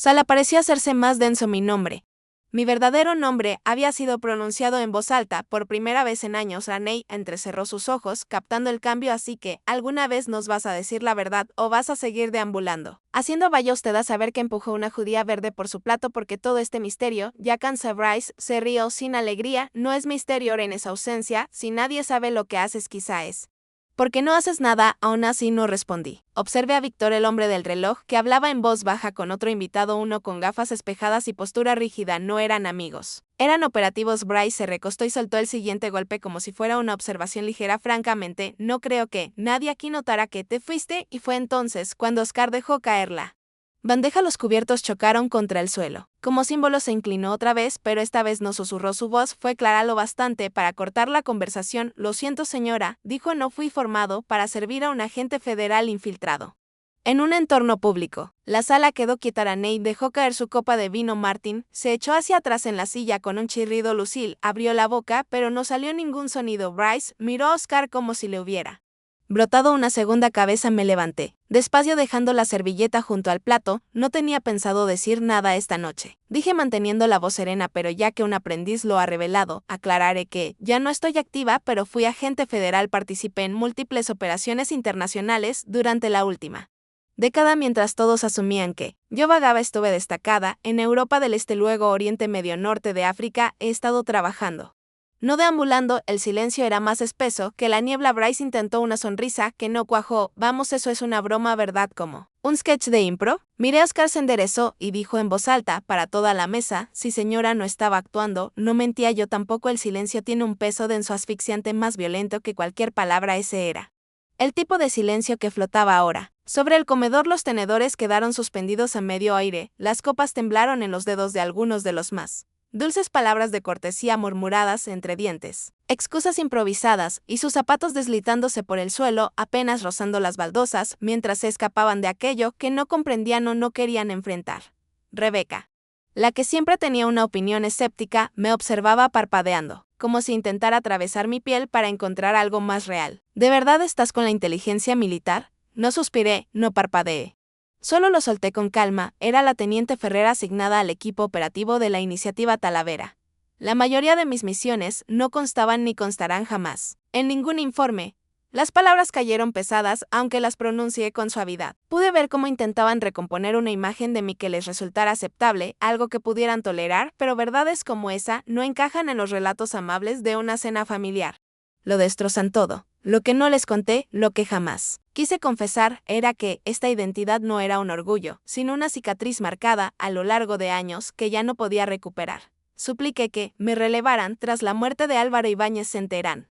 Sala parecía hacerse más denso mi nombre. Mi verdadero nombre había sido pronunciado en voz alta por primera vez en años. Raney entrecerró sus ojos, captando el cambio. Así que, ¿alguna vez nos vas a decir la verdad o vas a seguir deambulando? Haciendo vaya usted a saber que empujó una judía verde por su plato porque todo este misterio, ya cansa. Bryce se rió sin alegría. No es misterio en esa ausencia, si nadie sabe lo que haces quizá es. ¿Por qué no haces nada? Aún así no respondí. Observé a Víctor, el hombre del reloj, que hablaba en voz baja con otro invitado, uno con gafas espejadas y postura rígida. No eran amigos. Eran operativos. Bryce se recostó y soltó el siguiente golpe como si fuera una observación ligera. Francamente, no creo que nadie aquí notara que te fuiste, y fue entonces cuando Oscar dejó caer la bandeja. Los cubiertos chocaron contra el suelo. Como símbolo se inclinó otra vez, pero esta vez no susurró. Su voz fue clara lo bastante para cortar la conversación. Lo siento, señora, dijo, no fui formado para servir a un agente federal infiltrado en un entorno público. La sala quedó quieta. Raney dejó caer su copa de vino. Martin se echó hacia atrás en la silla con un chirrido. Lucille abrió la boca, pero no salió ningún sonido. Bryce miró a Oscar como si le hubiera brotado una segunda cabeza. Me levanté, despacio, dejando la servilleta junto al plato. No tenía pensado decir nada esta noche, dije manteniendo la voz serena, pero ya que un aprendiz lo ha revelado, aclararé que ya no estoy activa, pero fui agente federal. Participé en múltiples operaciones internacionales durante la última década. Mientras todos asumían que yo vagaba, estuve destacada en Europa del Este, luego Oriente Medio, norte de África. He estado trabajando, no deambulando. El silencio era más espeso que la niebla. Bryce intentó una sonrisa que no cuajó. Vamos, eso es una broma, ¿verdad? ¿Como un sketch de impro? Miré a Oscar. Se enderezó y dijo en voz alta para toda la mesa: sí, señora, no estaba actuando. No mentía yo tampoco. El silencio tiene un peso denso, asfixiante, más violento que cualquier palabra. Ese era el tipo de silencio que flotaba ahora sobre el comedor. Los tenedores quedaron suspendidos a medio aire. Las copas temblaron en los dedos de algunos de los más dulces palabras de cortesía murmuradas entre dientes, excusas improvisadas, y sus zapatos deslizándose por el suelo, apenas rozando las baldosas, mientras se escapaban de aquello que no comprendían o no querían enfrentar. Rebeca, la que siempre tenía una opinión escéptica, me observaba parpadeando, como si intentara atravesar mi piel para encontrar algo más real. ¿De verdad estás con la inteligencia militar? No suspiré, no parpadeé. Solo lo solté con calma. Era la teniente Ferrer asignada al equipo operativo de la iniciativa Talavera. La mayoría de mis misiones no constaban ni constarán jamás en ningún informe. Las palabras cayeron pesadas, aunque las pronuncié con suavidad. Pude ver cómo intentaban recomponer una imagen de mí que les resultara aceptable, algo que pudieran tolerar, pero verdades como esa no encajan en los relatos amables de una cena familiar. Lo destrozan todo. Lo que no les conté, lo que jamás quise confesar, era que esta identidad no era un orgullo, sino una cicatriz marcada a lo largo de años que ya no podía recuperar. Supliqué que me relevaran tras la muerte de Álvaro Ibáñez en Teherán.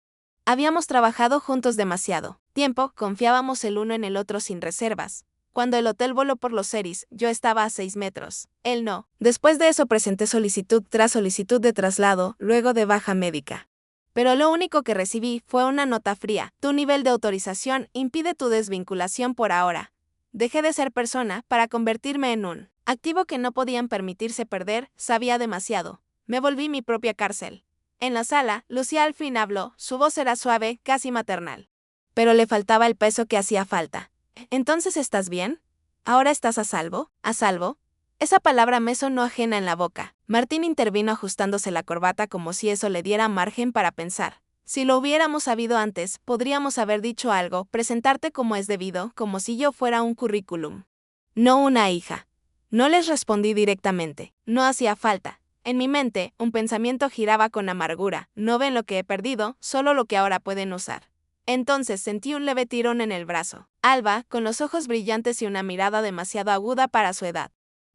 Habíamos trabajado juntos demasiado tiempo, confiábamos el uno en el otro sin reservas. Cuando el hotel voló por los Ceris, yo estaba a 6 metros. Él no. Después de eso presenté solicitud tras solicitud de traslado, luego de baja médica. Pero lo único que recibí fue una nota fría. Tu nivel de autorización impide tu desvinculación por ahora. Dejé de ser persona para convertirme en un activo que no podían permitirse perder. Sabía demasiado. Me volví mi propia cárcel. En la sala, Lucía al fin habló. Su voz era suave, casi maternal. Pero le faltaba el peso que hacía falta. ¿Entonces estás bien? ¿Ahora estás a salvo? ¿A salvo? Esa palabra me sonó ajena en la boca. Martín intervino ajustándose la corbata como si eso le diera margen para pensar. Si lo hubiéramos sabido antes, podríamos haber dicho algo, presentarte como es debido, como si yo fuera un currículum. No una hija. No les respondí directamente. No hacía falta. En mi mente, un pensamiento giraba con amargura. No ven lo que he perdido, solo lo que ahora pueden usar. Entonces sentí un leve tirón en el brazo. Alba, con los ojos brillantes y una mirada demasiado aguda para su edad,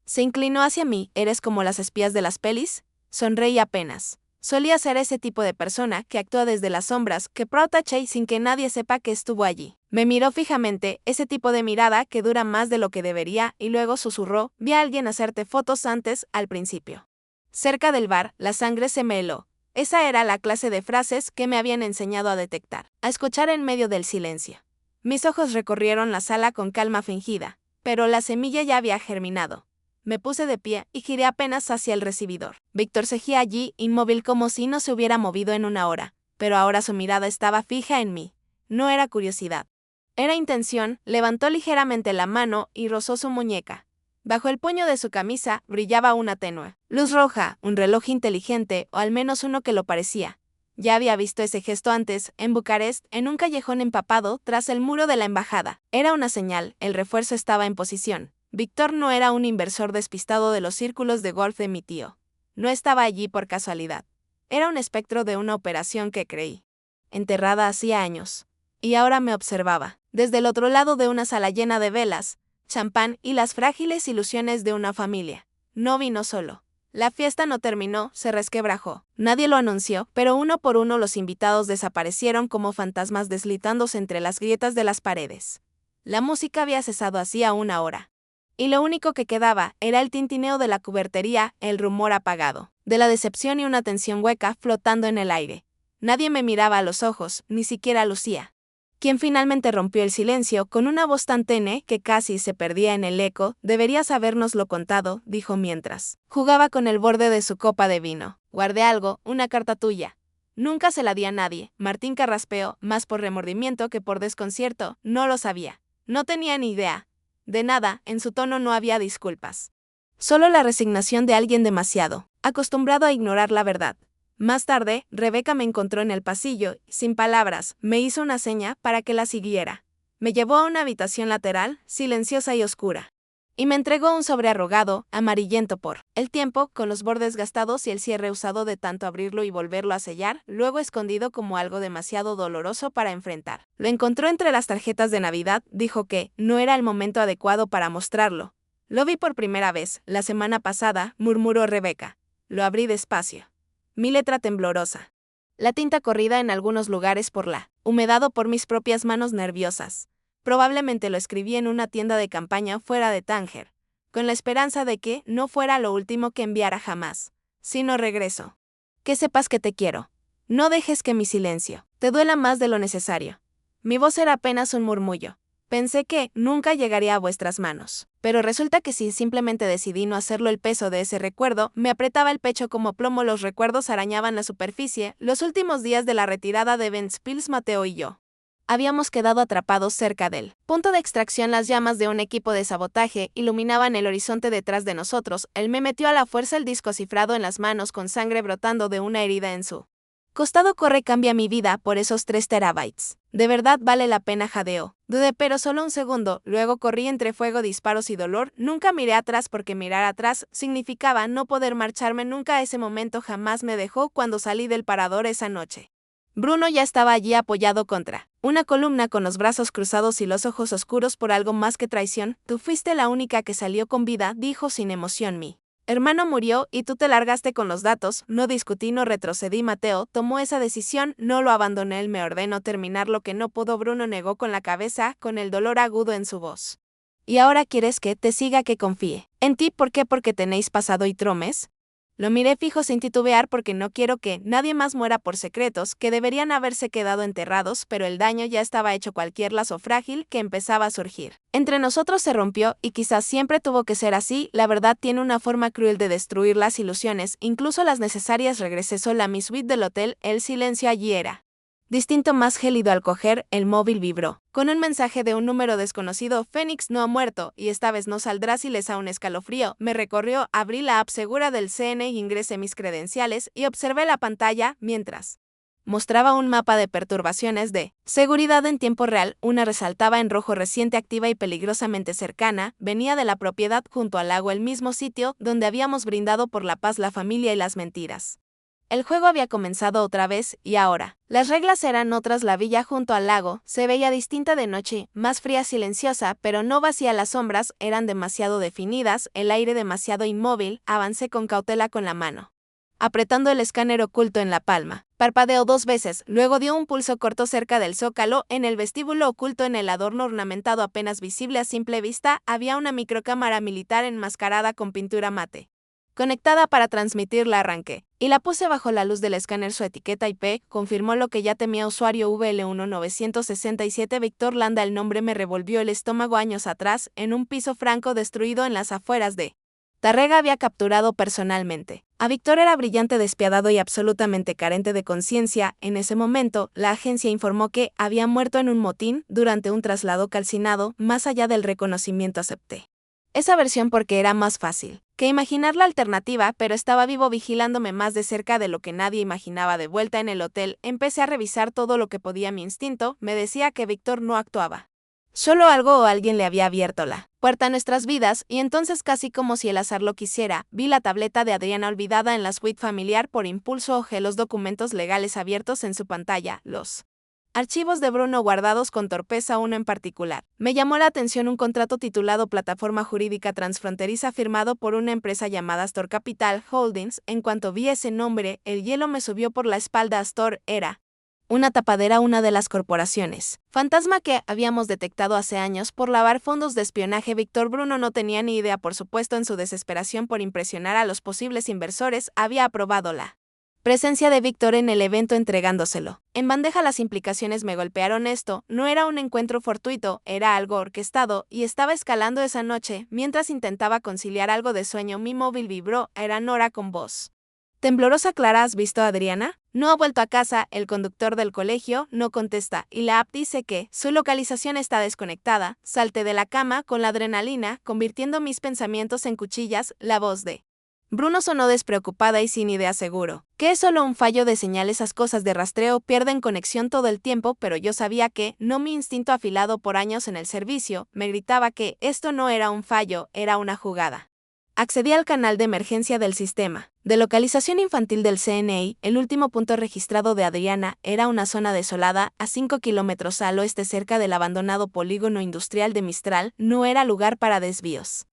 se inclinó hacia mí. ¿Eres como las espías de las pelis? Sonreí apenas. Solía ser ese tipo de persona que actúa desde las sombras, que protege sin que nadie sepa que estuvo allí. Me miró fijamente, ese tipo de mirada que dura más de lo que debería, y luego susurró: vi a alguien hacerte fotos antes, al principio. Cerca del bar, la sangre se me heló. Esa era la clase de frases que me habían enseñado a detectar, a escuchar en medio del silencio. Mis ojos recorrieron la sala con calma fingida, pero la semilla ya había germinado. Me puse de pie y giré apenas hacia el recibidor. Víctor seguía allí, inmóvil como si no se hubiera movido en una hora, pero ahora su mirada estaba fija en mí. No era curiosidad. Era intención. Levantó ligeramente la mano y rozó su muñeca. Bajo el puño de su camisa brillaba una tenue luz roja, un reloj inteligente, o al menos uno que lo parecía. Ya había visto ese gesto antes, en Bucarest, en un callejón empapado, tras el muro de la embajada. Era una señal, el refuerzo estaba en posición. Víctor no era un inversor despistado de los círculos de golf de mi tío. No estaba allí por casualidad. Era un espectro de una operación que creí enterrada hacía años. Y ahora me observaba, desde el otro lado de una sala llena de velas, champán y las frágiles ilusiones de una familia. No vino solo. La fiesta no terminó, se resquebrajó. Nadie lo anunció, pero uno por uno los invitados desaparecieron como fantasmas deslizándose entre las grietas de las paredes. La música había cesado hacía una hora. Y lo único que quedaba era el tintineo de la cubertería, el rumor apagado, de la decepción y una tensión hueca flotando en el aire. Nadie me miraba a los ojos, ni siquiera Lucía, quien finalmente rompió el silencio con una voz tan tenue que casi se perdía en el eco. Deberías habérnoslo contado, dijo mientras jugaba con el borde de su copa de vino. Guardé algo, una carta tuya. Nunca se la di a nadie. Martín carraspeó, más por remordimiento que por desconcierto. No lo sabía. No tenía ni idea. De nada, en su tono no había disculpas. Solo la resignación de alguien demasiado acostumbrado a ignorar la verdad. Más tarde, Rebeca me encontró en el pasillo, sin palabras, me hizo una seña para que la siguiera. Me llevó a una habitación lateral, silenciosa y oscura. Y me entregó un sobre arrugado, amarillento por el tiempo, con los bordes gastados y el cierre usado de tanto abrirlo y volverlo a sellar, luego escondido como algo demasiado doloroso para enfrentar. Lo encontró entre las tarjetas de Navidad, dijo que no era el momento adecuado para mostrarlo. Lo vi por primera vez, la semana pasada, murmuró Rebeca. Lo abrí despacio. Mi letra temblorosa. La tinta corrida en algunos lugares por la humedad por mis propias manos nerviosas. Probablemente lo escribí en una tienda de campaña fuera de Tánger, con la esperanza de que no fuera lo último que enviara jamás. Si no regreso. Que sepas que te quiero. No dejes que mi silencio te duela más de lo necesario. Mi voz era apenas un murmullo. Pensé que nunca llegaría a vuestras manos, pero resulta que si simplemente decidí no hacerlo, el peso de ese recuerdo me apretaba el pecho como plomo. Los recuerdos arañaban la superficie. Los últimos días de la retirada de Ventspils, Mateo y yo habíamos quedado atrapados cerca del punto de extracción. Las llamas de un equipo de sabotaje iluminaban el horizonte detrás de nosotros. Él me metió a la fuerza el disco cifrado en las manos con sangre brotando de una herida en su costado. Corre, cambia mi vida por esos 3 terabytes. De verdad vale la pena, jadeó. Dudé, pero solo un segundo, luego corrí entre fuego, disparos y dolor. Nunca miré atrás porque mirar atrás significaba no poder marcharme nunca. Ese momento jamás me dejó cuando salí del parador esa noche. Bruno ya estaba allí apoyado contra una columna con los brazos cruzados y los ojos oscuros por algo más que traición. Tú fuiste la única que salió con vida, dijo sin emoción. Mi hermano murió y tú te largaste con los datos. No discutí, no retrocedí. Mateo tomó esa decisión, no lo abandoné. Él me ordenó terminar lo que no pudo. Bruno negó con la cabeza, con el dolor agudo en su voz. ¿Y ahora quieres que te siga, que confíe en ti? ¿Por qué? ¿Porque tenéis pasado y tromes? Lo miré fijo sin titubear, porque no quiero que nadie más muera por secretos que deberían haberse quedado enterrados, pero el daño ya estaba hecho. Cualquier lazo frágil que empezaba a surgir entre nosotros se rompió, y quizás siempre tuvo que ser así. La verdad tiene una forma cruel de destruir las ilusiones, incluso las necesarias. Regresé sola a mi suite del hotel. El silencio allí era distinto, más gélido. Al coger el móvil vibró con un mensaje de un número desconocido. Fénix no ha muerto, y esta vez no saldrás. Y les a un escalofrío me recorrió. Abrí la app segura del CN y ingresé mis credenciales y observé la pantalla mientras mostraba un mapa de perturbaciones de seguridad en tiempo real. Una resaltaba en rojo: reciente, activa y peligrosamente cercana. Venía de la propiedad junto al lago, el mismo sitio donde habíamos brindado por la paz, la familia y las mentiras. El juego había comenzado otra vez, y ahora las reglas eran otras. La villa junto al lago se veía distinta de noche, más fría, silenciosa, pero no vacía. Las sombras eran demasiado definidas, el aire demasiado inmóvil. Avancé con cautela con la mano, apretando el escáner oculto en la palma. Parpadeó 2 veces, luego dio un pulso corto cerca del zócalo. En el vestíbulo, oculto en el adorno ornamentado apenas visible a simple vista, había una microcámara militar enmascarada con pintura mate conectada para transmitir. La arranqué y la puse bajo la luz del escáner. Su etiqueta IP confirmó lo que ya temía: usuario VL1967 Víctor Landa. El nombre me revolvió el estómago. Años atrás, en un piso franco destruido en las afueras de Tárrega, había capturado personalmente a Víctor. Era brillante, despiadado y absolutamente carente de conciencia. En ese momento, la agencia informó que había muerto en un motín durante un traslado calcinado. Más allá del reconocimiento, acepté Esa versión porque era más fácil que imaginar la alternativa, pero estaba vivo vigilándome más de cerca de lo que nadie imaginaba. De vuelta en el hotel, empecé a revisar todo lo que podía. Mi instinto me decía que Víctor no actuaba. Solo algo o alguien le había abierto la puerta a nuestras vidas, y entonces, casi como si el azar lo quisiera, vi la tableta de Adriana olvidada en la suite familiar. Por impulso hojeé los documentos legales abiertos en su pantalla, los archivos de Bruno guardados con torpeza. Uno en particular me llamó la atención: un contrato titulado Plataforma Jurídica Transfronteriza firmado por una empresa llamada Astor Capital Holdings. En cuanto vi ese nombre, el hielo me subió por la espalda. Astor era una tapadera, una de las corporaciones fantasma que habíamos detectado hace años por lavar fondos de espionaje. Víctor Bruno no tenía ni idea. Por supuesto, en su desesperación por impresionar a los posibles inversores, había aprobado la presencia de Víctor en el evento, entregándoselo en bandeja. Las implicaciones me golpearon. Esto no era un encuentro fortuito, era algo orquestado, y estaba escalando. Esa noche, mientras intentaba conciliar algo de sueño, mi móvil vibró. Era Nora con voz temblorosa. Clara, ¿has visto a Adriana? No ha vuelto a casa. El conductor del colegio no contesta, y la app dice que su localización está desconectada. Salté de la cama con la adrenalina, convirtiendo mis pensamientos en cuchillas. La voz de Bruno sonó despreocupada y sin idea. Seguro que es solo un fallo de señal. Esas cosas de rastreo pierden conexión todo el tiempo, pero yo sabía que no. Mi instinto, afilado por años en el servicio, me gritaba que esto no era un fallo, era una jugada. Accedí al canal de emergencia del sistema de localización infantil del CNI. El último punto registrado de Adriana era una zona desolada a 5 kilómetros al oeste, cerca del abandonado polígono industrial de Mistral. No era lugar para desvíos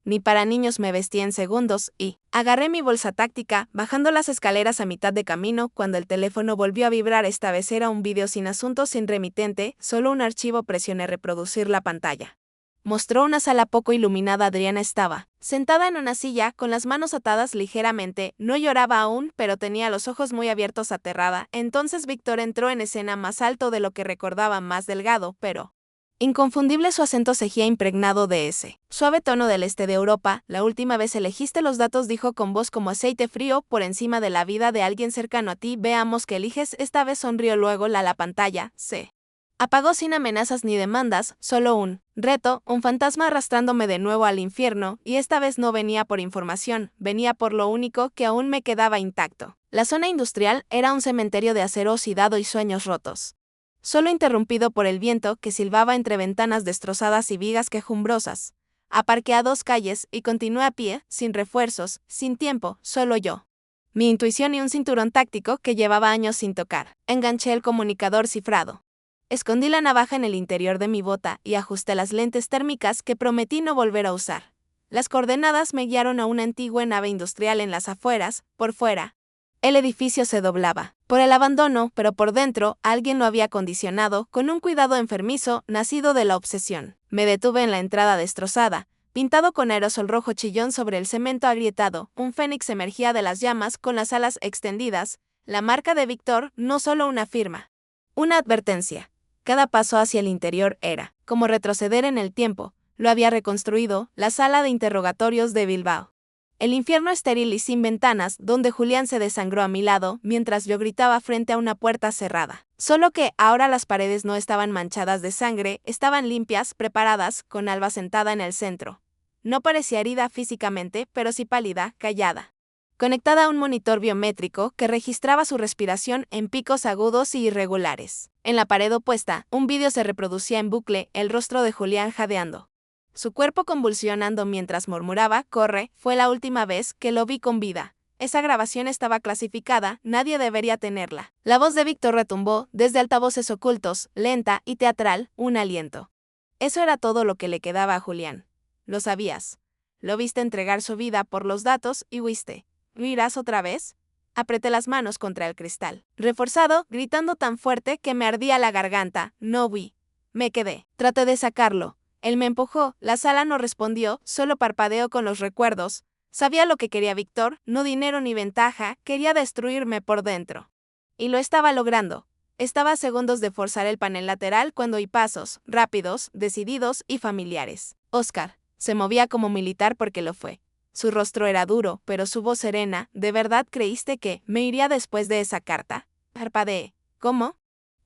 ni para niños. Me vestí en segundos y agarré mi bolsa táctica, bajando las escaleras a mitad de camino, cuando el teléfono volvió a vibrar. Esta vez era un video sin asunto, sin remitente, solo un archivo. Presioné reproducir. La pantalla mostró una sala poco iluminada. Adriana estaba sentada en una silla, con las manos atadas ligeramente. No lloraba aún, pero tenía los ojos muy abiertos, aterrada. Entonces Víctor entró en escena, más alto de lo que recordaba, más delgado, pero inconfundible. Su acento seguía impregnado de ese suave tono del este de Europa. La última vez elegiste los datos, dijo con voz como aceite frío, por encima de la vida de alguien cercano a ti. Veamos qué eliges. Esta vez sonrió. Luego la pantalla se apagó sin amenazas ni demandas, solo un reto, un fantasma arrastrándome de nuevo al infierno, y esta vez no venía por información, venía por lo único que aún me quedaba intacto. La zona industrial era un cementerio de acero oxidado y sueños rotos, solo interrumpido por el viento que silbaba entre ventanas destrozadas y vigas quejumbrosas. Aparqué a 2 calles y continué a pie, sin refuerzos, sin tiempo, solo yo, mi intuición y un cinturón táctico que llevaba años sin tocar. Enganché el comunicador cifrado. Escondí la navaja en el interior de mi bota y ajusté las lentes térmicas que prometí no volver a usar. Las coordenadas me guiaron a una antigua nave industrial en las afueras. Por fuera, el edificio se doblaba por el abandono, pero por dentro alguien lo había acondicionado con un cuidado enfermizo, nacido de la obsesión. Me detuve en la entrada destrozada, pintado con aerosol rojo chillón sobre el cemento agrietado. Un fénix emergía de las llamas con las alas extendidas, la marca de Víctor, no solo una firma, una advertencia. Cada paso hacia el interior era como retroceder en el tiempo. Lo había reconstruido, la sala de interrogatorios de Bilbao. El infierno estéril y sin ventanas, donde Julián se desangró a mi lado mientras yo gritaba frente a una puerta cerrada. Solo que ahora las paredes no estaban manchadas de sangre, estaban limpias, preparadas, con Alba sentada en el centro. No parecía herida físicamente, pero sí pálida, callada, conectada a un monitor biométrico que registraba su respiración en picos agudos y irregulares. En la pared opuesta, un vídeo se reproducía en bucle, el rostro de Julián jadeando, su cuerpo convulsionando mientras murmuraba: corre, fue la última vez que lo vi con vida. Esa grabación estaba clasificada, nadie debería tenerla. La voz de Víctor retumbó desde altavoces ocultos, lenta y teatral, un aliento. Eso era todo lo que le quedaba a Julián. Lo sabías. Lo viste entregar su vida por los datos y huiste. ¿Irás otra vez? Apreté las manos contra el cristal, reforzado, gritando tan fuerte que me ardía la garganta. No huí. Me quedé. Traté de sacarlo. Él me empujó. La sala no respondió, solo parpadeó con los recuerdos. Sabía lo que quería Víctor, no dinero ni ventaja, quería destruirme por dentro. Y lo estaba logrando. Estaba a segundos de forzar el panel lateral cuando oí pasos, rápidos, decididos y familiares. Oscar se movía como militar porque lo fue. Su rostro era duro, pero su voz serena. ¿De verdad creíste que me iría después de esa carta? Parpadeé. ¿Cómo?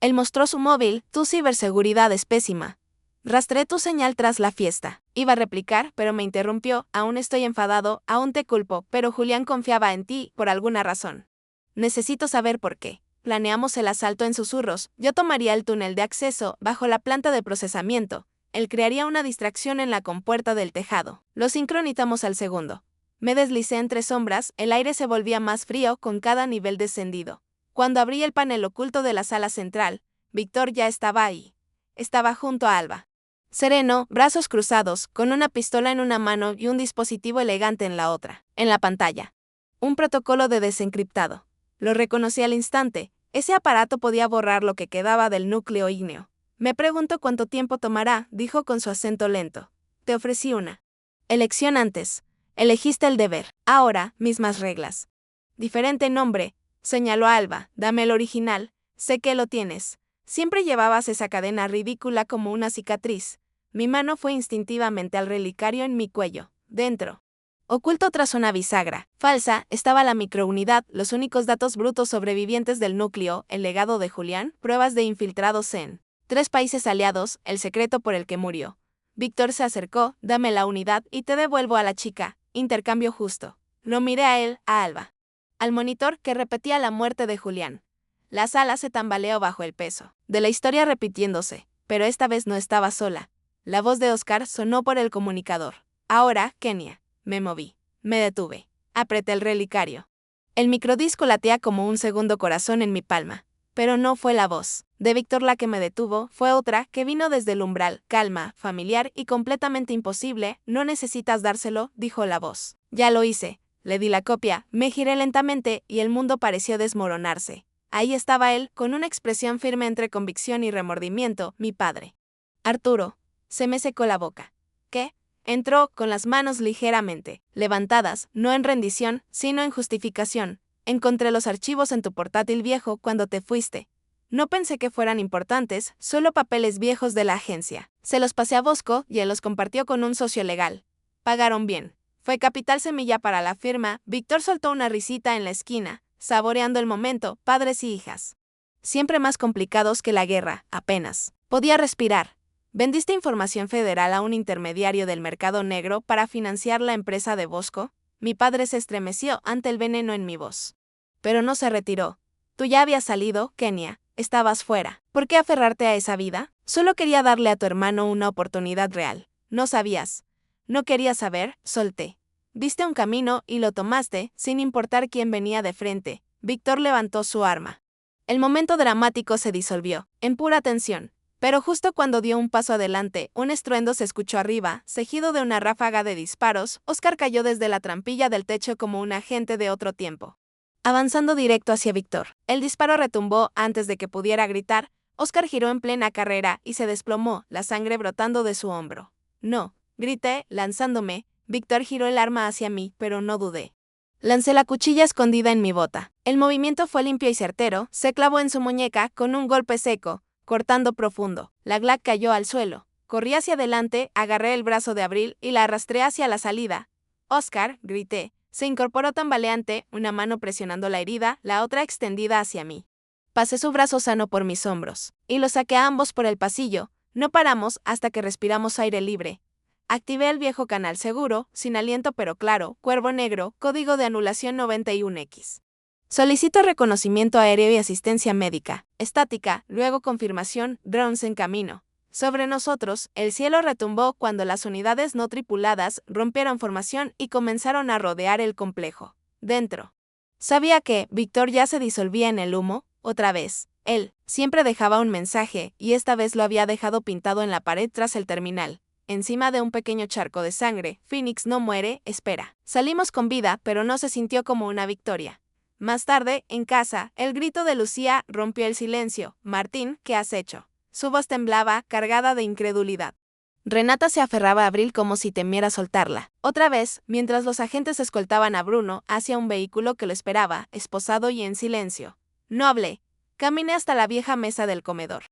Él mostró su móvil. Tu ciberseguridad es pésima. Rastré tu señal tras la fiesta. Iba a replicar, pero me interrumpió. Aún estoy enfadado, aún te culpo, pero Julián confiaba en ti, por alguna razón. Necesito saber por qué. Planeamos el asalto en susurros. Yo tomaría el túnel de acceso, bajo la planta de procesamiento. Él crearía una distracción en la compuerta del tejado. Lo sincronizamos al segundo. Me deslicé entre sombras, el aire se volvía más frío con cada nivel descendido. Cuando abrí el panel oculto de la sala central, Víctor ya estaba ahí. Estaba junto a Alba. Sereno, brazos cruzados, con una pistola en una mano y un dispositivo elegante en la otra. En la pantalla. Un protocolo de desencriptado. Lo reconocí al instante. Ese aparato podía borrar lo que quedaba del núcleo ígneo. Me pregunto cuánto tiempo tomará, dijo con su acento lento. Te ofrecí una elección antes. Elegiste el deber. Ahora, mismas reglas. Diferente nombre, señaló Alba. Dame el original. Sé que lo tienes. Siempre llevabas esa cadena ridícula como una cicatriz. Mi mano fue instintivamente al relicario en mi cuello. Dentro. Oculto tras una bisagra falsa, estaba la microunidad, los únicos datos brutos sobrevivientes del núcleo, el legado de Julián, pruebas de infiltrados en 3 países aliados, el secreto por el que murió. Víctor se acercó, dame la unidad y te devuelvo a la chica. Intercambio justo. Lo miré a él, a Alba. Al monitor que repetía la muerte de Julián. La sala se tambaleó bajo el peso de la historia repitiéndose, pero esta vez no estaba sola. La voz de Oscar sonó por el comunicador. Ahora, Kenia. Me moví. Me detuve. Apreté el relicario. El microdisco latía como un segundo corazón en mi palma. Pero no fue la voz de Víctor la que me detuvo, fue otra que vino desde el umbral, calma, familiar y completamente imposible. No necesitas dárselo, dijo la voz. Ya lo hice. Le di la copia, me giré lentamente y el mundo pareció desmoronarse. Ahí estaba él, con una expresión firme entre convicción y remordimiento, mi padre. Arturo. Se me secó la boca. ¿Qué? Entró con las manos ligeramente levantadas, no en rendición, sino en justificación. Encontré los archivos en tu portátil viejo cuando te fuiste. No pensé que fueran importantes, solo papeles viejos de la agencia. Se los pasé a Bosco y él los compartió con un socio legal. Pagaron bien. Fue capital semilla para la firma. Víctor soltó una risita en la esquina, saboreando el momento, padres y hijas. Siempre más complicados que la guerra, apenas. Podía respirar. ¿Vendiste información federal a un intermediario del mercado negro para financiar la empresa de Bosco? Mi padre se estremeció ante el veneno en mi voz. Pero no se retiró. Tú ya habías salido, Kenia. Estabas fuera. ¿Por qué aferrarte a esa vida? Solo quería darle a tu hermano una oportunidad real. No sabías. No querías saber, solté. Viste un camino y lo tomaste, sin importar quién venía de frente. Víctor levantó su arma. El momento dramático se disolvió, en pura tensión. Pero justo cuando dio un paso adelante, un estruendo se escuchó arriba, seguido de una ráfaga de disparos. Oscar cayó desde la trampilla del techo como un agente de otro tiempo, avanzando directo hacia Víctor. El disparo retumbó antes de que pudiera gritar. Oscar giró en plena carrera y se desplomó, la sangre brotando de su hombro. No, grité, lanzándome. Víctor giró el arma hacia mí, pero no dudé. Lancé la cuchilla escondida en mi bota. El movimiento fue limpio y certero, se clavó en su muñeca con un golpe seco, cortando profundo. La Glock cayó al suelo. Corrí hacia adelante, agarré el brazo de Abril y la arrastré hacia la salida. Oscar, grité. Se incorporó tambaleante, una mano presionando la herida, la otra extendida hacia mí. Pasé su brazo sano por mis hombros, y lo saqué a ambos por el pasillo. No paramos hasta que respiramos aire libre. Activé el viejo canal seguro, sin aliento pero claro, cuervo negro, código de anulación 91X. Solicito reconocimiento aéreo y asistencia médica, estática, luego confirmación, drones en camino. Sobre nosotros, el cielo retumbó cuando las unidades no tripuladas rompieron formación y comenzaron a rodear el complejo. Dentro. Sabía que Víctor ya se disolvía en el humo, otra vez. Él siempre dejaba un mensaje, y esta vez lo había dejado pintado en la pared tras el terminal. Encima de un pequeño charco de sangre, Phoenix no muere, espera. Salimos con vida, pero no se sintió como una victoria. Más tarde, en casa, el grito de Lucía rompió el silencio. Martín, ¿qué has hecho? Su voz temblaba, cargada de incredulidad. Renata se aferraba a Abril como si temiera soltarla. Otra vez, mientras los agentes escoltaban a Bruno hacia un vehículo que lo esperaba, esposado y en silencio. No hablé. Caminé hasta la vieja mesa del comedor.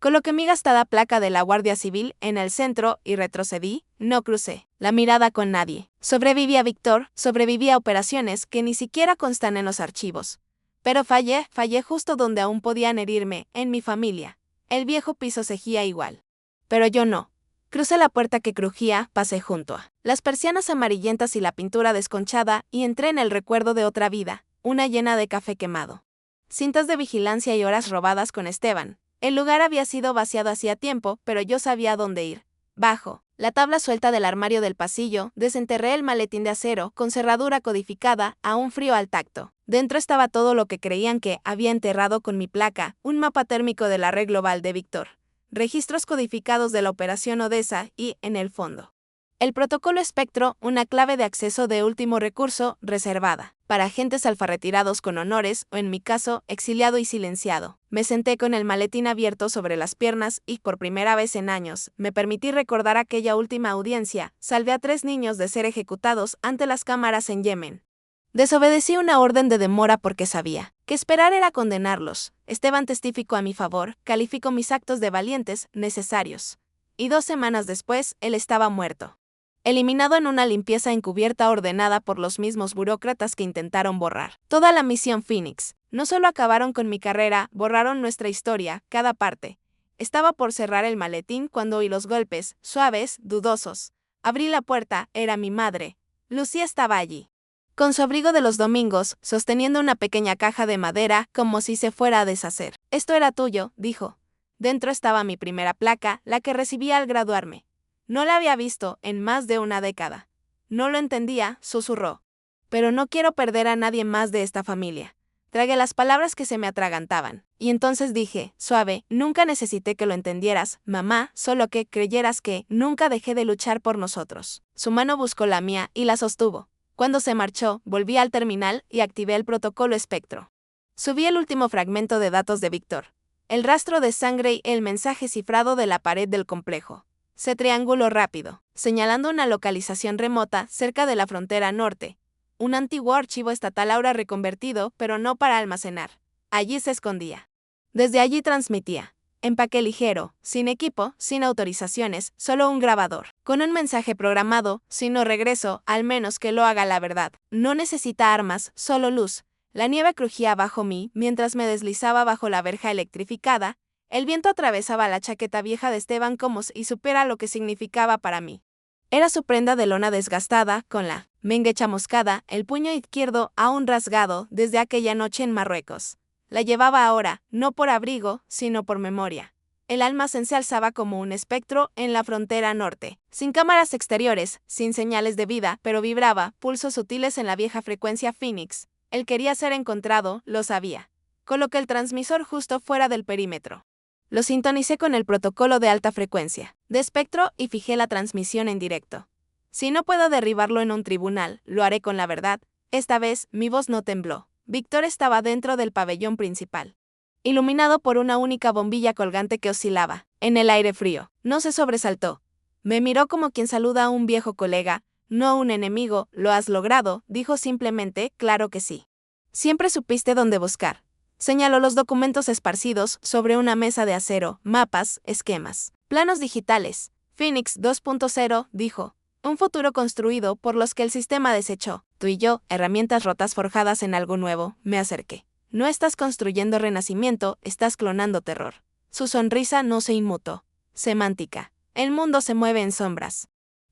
Coloqué mi gastada placa de la Guardia Civil en el centro y retrocedí, no crucé la mirada con nadie. Sobreviví a Víctor, sobreviví a operaciones que ni siquiera constan en los archivos. Pero fallé justo donde aún podían herirme, en mi familia. El viejo piso seguía igual. Pero yo no. Crucé la puerta que crujía, pasé junto a las persianas amarillentas y la pintura desconchada y entré en el recuerdo de otra vida, una llena de café quemado. Cintas de vigilancia y horas robadas con Esteban. El lugar había sido vaciado hacía tiempo, pero yo sabía dónde ir. Bajo la tabla suelta del armario del pasillo, desenterré el maletín de acero, con cerradura codificada, aún frío al tacto. Dentro estaba todo lo que creían que había enterrado con mi placa, un mapa térmico de la red global de Víctor, registros codificados de la Operación Odessa y, en el fondo, el protocolo Espectro, una clave de acceso de último recurso, reservada para agentes alfarretirados con honores o, en mi caso, exiliado y silenciado. Me senté con el maletín abierto sobre las piernas y, por primera vez en años, me permití recordar aquella última audiencia. Salvé a 3 niños de ser ejecutados ante las cámaras en Yemen. Desobedecí una orden de demora porque sabía que esperar era condenarlos. Esteban testificó a mi favor, calificó mis actos de valientes, necesarios. Y 2 semanas después, él estaba muerto. Eliminado en una limpieza encubierta ordenada por los mismos burócratas que intentaron borrar toda la misión Phoenix. No solo acabaron con mi carrera, borraron nuestra historia, cada parte. Estaba por cerrar el maletín cuando oí los golpes, suaves, dudosos. Abrí la puerta, era mi madre. Lucía estaba allí, con su abrigo de los domingos, sosteniendo una pequeña caja de madera, como si se fuera a deshacer. Esto era tuyo, dijo. Dentro estaba mi primera placa, la que recibí al graduarme. No la había visto en más de una década. No lo entendía, susurró. Pero no quiero perder a nadie más de esta familia. Tragué las palabras que se me atragantaban. Y entonces dije, suave, nunca necesité que lo entendieras, mamá, solo que creyeras que nunca dejé de luchar por nosotros. Su mano buscó la mía y la sostuvo. Cuando se marchó, volví al terminal y activé el protocolo Espectro. Subí el último fragmento de datos de Víctor. El rastro de sangre y el mensaje cifrado de la pared del complejo. Se trianguló rápido, señalando una localización remota cerca de la frontera norte. Un antiguo archivo estatal ahora reconvertido, pero no para almacenar. Allí se escondía. Desde allí transmitía. Empaque ligero, sin equipo, sin autorizaciones, solo un grabador. Con un mensaje programado, si no regreso, al menos que lo haga la verdad. No necesita armas, solo luz. La nieve crujía bajo mí mientras me deslizaba bajo la verja electrificada. El viento atravesaba la chaqueta vieja de Esteban como si supiera lo que significaba para mí. Era su prenda de lona desgastada, con la mengue chamuscada, el puño izquierdo aún rasgado desde aquella noche en Marruecos. La llevaba ahora, no por abrigo, sino por memoria. El almacén se alzaba como un espectro en la frontera norte, sin cámaras exteriores, sin señales de vida, pero vibraba, pulsos sutiles en la vieja frecuencia Phoenix. Él quería ser encontrado, lo sabía. Coloqué el transmisor justo fuera del perímetro. Lo sintonicé con el protocolo de alta frecuencia de espectro y fijé la transmisión en directo. Si no puedo derribarlo en un tribunal, lo haré con la verdad. Esta vez, mi voz no tembló. Víctor estaba dentro del pabellón principal, iluminado por una única bombilla colgante que oscilaba en el aire frío. No se sobresaltó. Me miró como quien saluda a un viejo colega, no a un enemigo. Lo has logrado, dijo simplemente, claro que sí. Siempre supiste dónde buscar. Señaló los documentos esparcidos sobre una mesa de acero, mapas, esquemas, planos digitales. Phoenix 2.0, dijo. Un futuro construido por los que el sistema desechó. Tú y yo, herramientas rotas forjadas en algo nuevo. Me acerqué. No estás construyendo renacimiento, estás clonando terror. Su sonrisa no se inmutó. Semántica. El mundo se mueve en sombras.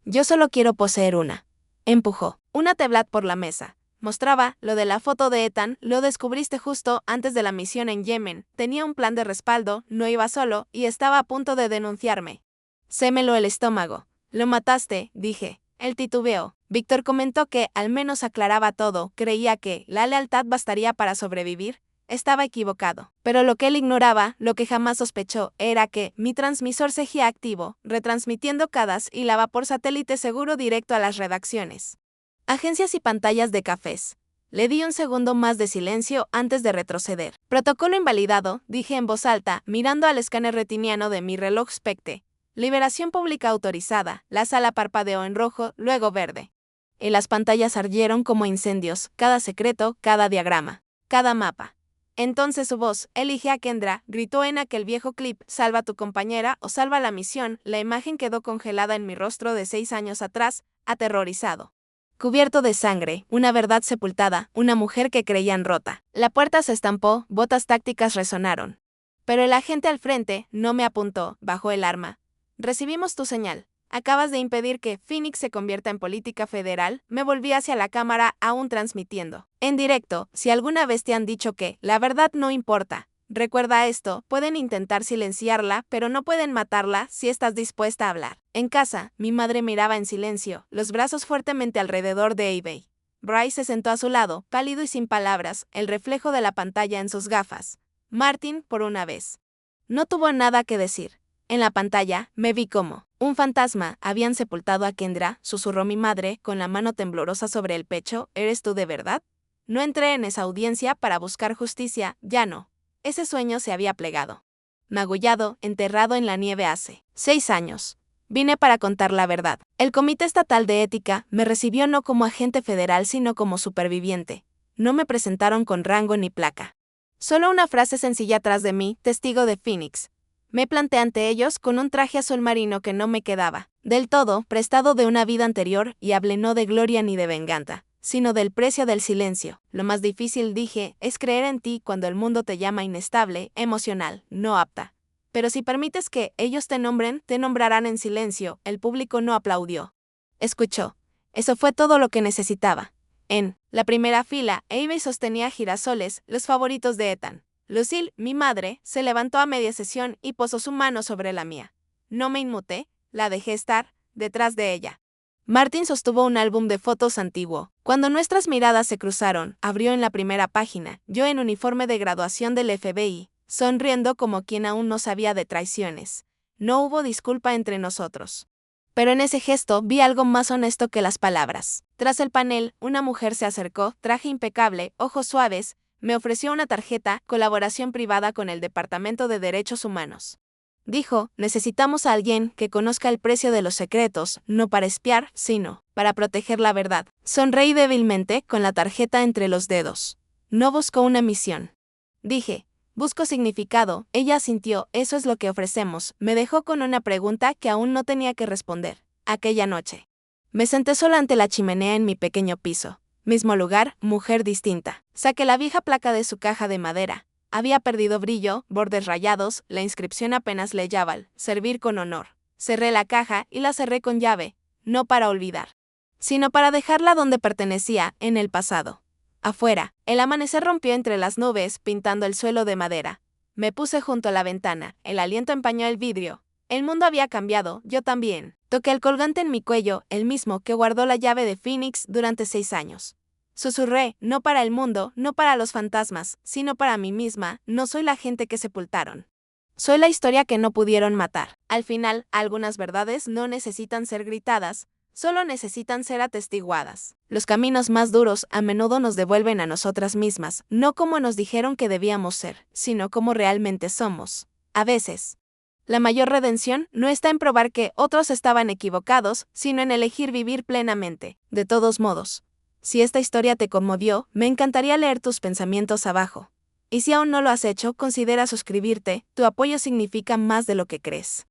Yo solo quiero poseer una. Empujó una tablet por la mesa. Mostraba lo de la foto de Ethan, lo descubriste justo antes de la misión en Yemen. Tenía un plan de respaldo, no iba solo, y estaba a punto de denunciarme. Sémelo el estómago. Lo mataste, dije. Él titubeó. Víctor comentó que al menos aclaraba todo, creía que la lealtad bastaría para sobrevivir. Estaba equivocado. Pero lo que él ignoraba, lo que jamás sospechó, era que mi transmisor seguía activo, retransmitiendo CADAS y lava por satélite seguro directo a las redacciones, agencias y pantallas de cafés. Le di un segundo más de silencio antes de retroceder. Protocolo invalidado, dije en voz alta, mirando al escáner retiniano de mi reloj Spectre. Liberación pública autorizada. La sala parpadeó en rojo, luego verde. Y las pantallas ardieron como incendios, cada secreto, cada diagrama, cada mapa. Entonces su voz, elige a Kendra, gritó en aquel viejo clip, salva a tu compañera o salva la misión. La imagen quedó congelada en mi rostro de 6 años atrás, aterrorizado. Cubierto de sangre, una verdad sepultada, una mujer que creían rota. La puerta se estampó, botas tácticas resonaron. Pero el agente al frente no me apuntó, bajó el arma. Recibimos tu señal. Acabas de impedir que Phoenix se convierta en política federal. Me volví hacia la cámara, aún transmitiendo. En directo, si alguna vez te han dicho que la verdad no importa, recuerda esto, pueden intentar silenciarla, pero no pueden matarla si estás dispuesta a hablar. En casa, mi madre miraba en silencio, los brazos fuertemente alrededor de eBay. Bryce se sentó a su lado, pálido y sin palabras, el reflejo de la pantalla en sus gafas. Martin, por una vez, no tuvo nada que decir. En la pantalla, me vi como un fantasma. Habían sepultado a Kendra, susurró mi madre, con la mano temblorosa sobre el pecho. ¿Eres tú de verdad? No entré en esa audiencia para buscar justicia, ya no. Ese sueño se había plegado. Magullado, enterrado en la nieve hace 6 años. Vine para contar la verdad. El Comité Estatal de Ética me recibió no como agente federal sino como superviviente. No me presentaron con rango ni placa. Solo una frase sencilla atrás de mí, testigo de Phoenix. Me planté ante ellos con un traje azul marino que no me quedaba del todo, prestado de una vida anterior, y hablé no de gloria ni de venganza, sino del precio del silencio. Lo más difícil, dije, es creer en ti cuando el mundo te llama inestable, emocional, no apta. Pero si permites que ellos te nombren, te nombrarán en silencio. El público no aplaudió. Escuchó. Eso fue todo lo que necesitaba. En la primera fila, Amy sostenía girasoles, los favoritos de Ethan. Lucille, mi madre, se levantó a media sesión y posó su mano sobre la mía. No me inmuté, la dejé estar detrás de ella. Martin sostuvo un álbum de fotos antiguo. Cuando nuestras miradas se cruzaron, abrió en la primera página, yo en uniforme de graduación del FBI, sonriendo como quien aún no sabía de traiciones. No hubo disculpa entre nosotros. Pero en ese gesto vi algo más honesto que las palabras. Tras el panel, una mujer se acercó, traje impecable, ojos suaves, me ofreció una tarjeta, colaboración privada con el Departamento de Derechos Humanos. Dijo, necesitamos a alguien que conozca el precio de los secretos, no para espiar, sino para proteger la verdad. Sonreí débilmente, con la tarjeta entre los dedos. No buscó una misión. Dije, busco significado. Ella asintió, eso es lo que ofrecemos. Me dejó con una pregunta que aún no tenía que responder. Aquella noche. Me senté sola ante la chimenea en mi pequeño piso. Mismo lugar, mujer distinta. Saqué la vieja placa de su caja de madera. Había perdido brillo, bordes rayados, la inscripción apenas legible, servir con honor. Cerré la caja y la cerré con llave, no para olvidar, sino para dejarla donde pertenecía, en el pasado. Afuera, el amanecer rompió entre las nubes, pintando el suelo de madera. Me puse junto a la ventana, el aliento empañó el vidrio. El mundo había cambiado, yo también. Toqué el colgante en mi cuello, el mismo que guardó la llave de Phoenix durante 6 años. Susurré, no para el mundo, no para los fantasmas, sino para mí misma, no soy la gente que sepultaron. Soy la historia que no pudieron matar. Al final, algunas verdades no necesitan ser gritadas, solo necesitan ser atestiguadas. Los caminos más duros a menudo nos devuelven a nosotras mismas, no como nos dijeron que debíamos ser, sino como realmente somos. A veces, la mayor redención no está en probar que otros estaban equivocados, sino en elegir vivir plenamente. De todos modos, si esta historia te conmovió, me encantaría leer tus pensamientos abajo. Y si aún no lo has hecho, considera suscribirte, tu apoyo significa más de lo que crees.